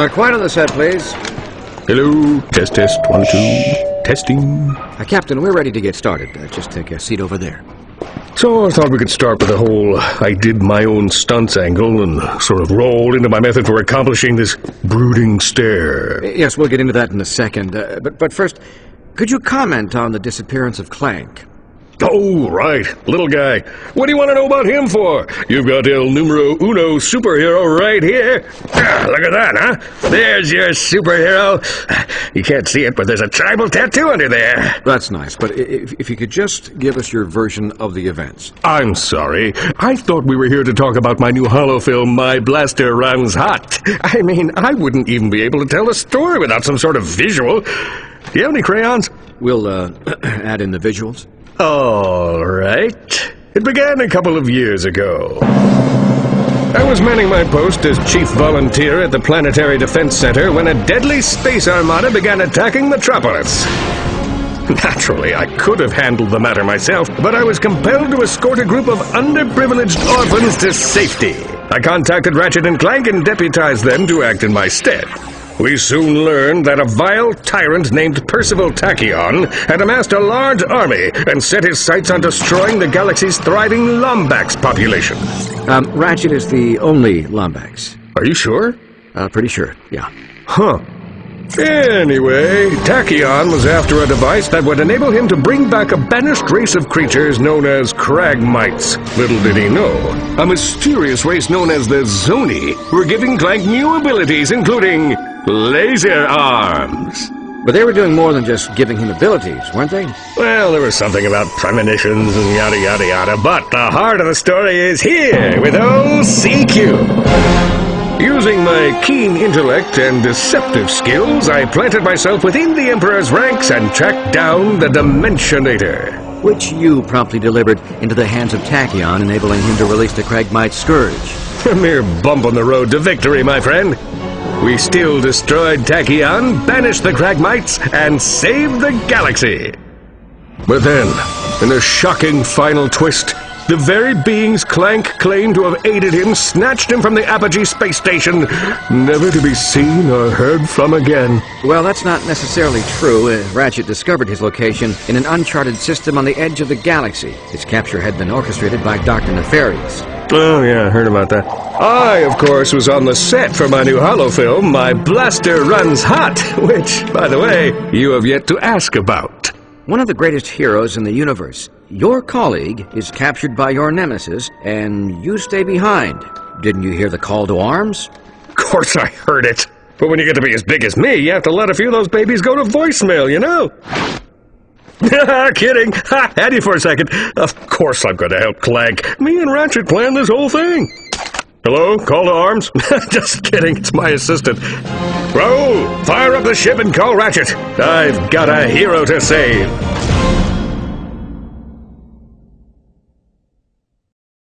Quiet on the set, please. Hello, test, 1, 2, testing. Captain, we're ready to get started. Just take a seat over there. So I thought we could start with the whole I did my own stunts angle and sort of roll into my method for accomplishing this brooding stare. Yes, we'll get into that in a second. But first, could you comment on the disappearance of Clank? Oh, right. Little guy. What do you want to know about him for? You've got El Numero Uno superhero right here. Look at that, huh? There's your superhero. You can't see it, but there's a tribal tattoo under there. That's nice, but if you could just give us your version of the events. I'm sorry. I thought we were here to talk about my new holo film, My Blaster Runs Hot. I mean, I wouldn't even be able to tell a story without some sort of visual. Do you have any crayons? We'll add in the visuals. All right. It began a couple of years ago. I was manning my post as chief volunteer at the Planetary Defense Center when a deadly space armada began attacking Metropolis. Naturally, I could have handled the matter myself, but I was compelled to escort a group of underprivileged orphans to safety. I contacted Ratchet and Clank and deputized them to act in my stead. We soon learned that a vile tyrant named Percival Tachyon had amassed a large army and set his sights on destroying the galaxy's thriving Lombax population. Ratchet is the only Lombax. Are you sure? Pretty sure, yeah. Huh. Anyway, Tachyon was after a device that would enable him to bring back a banished race of creatures known as Cragmites. Little did he know, a mysterious race known as the Zoni were giving Clank new abilities, including laser arms. But they were doing more than just giving him abilities, weren't they? Well, there was something about premonitions and yada yada yada, but the heart of the story is here with old CQ. Using my keen intellect and deceptive skills, I planted myself within the Emperor's ranks and tracked down the Dimensionator. Which you promptly delivered into the hands of Tachyon, enabling him to release the Cragmite Scourge. A mere bump on the road to victory, my friend. We still destroyed Tachyon, banished the Cragmites, and saved the galaxy. But then, in a shocking final twist, the very beings Clank claimed to have aided him snatched him from the Apogee space station, never to be seen or heard from again. Well, that's not necessarily true. Ratchet discovered his location in an uncharted system on the edge of the galaxy. His capture had been orchestrated by Dr. Nefarious. Oh, yeah, I heard about that. I, of course, was on the set for my new holo film, My Blaster Runs Hot, which, by the way, you have yet to ask about. One of the greatest heroes in the universe. Your colleague is captured by your nemesis, and you stay behind. Didn't you hear the call to arms? Of course I heard it. But when you get to be as big as me, you have to let a few of those babies go to voicemail, you know? Kidding. Ha, had you for a second. Of course I'm going to help Clank. Me and Ratchet planned this whole thing. Hello? Call to arms? Just kidding. It's my assistant. Raoul, fire up the ship and call Ratchet. I've got a hero to save.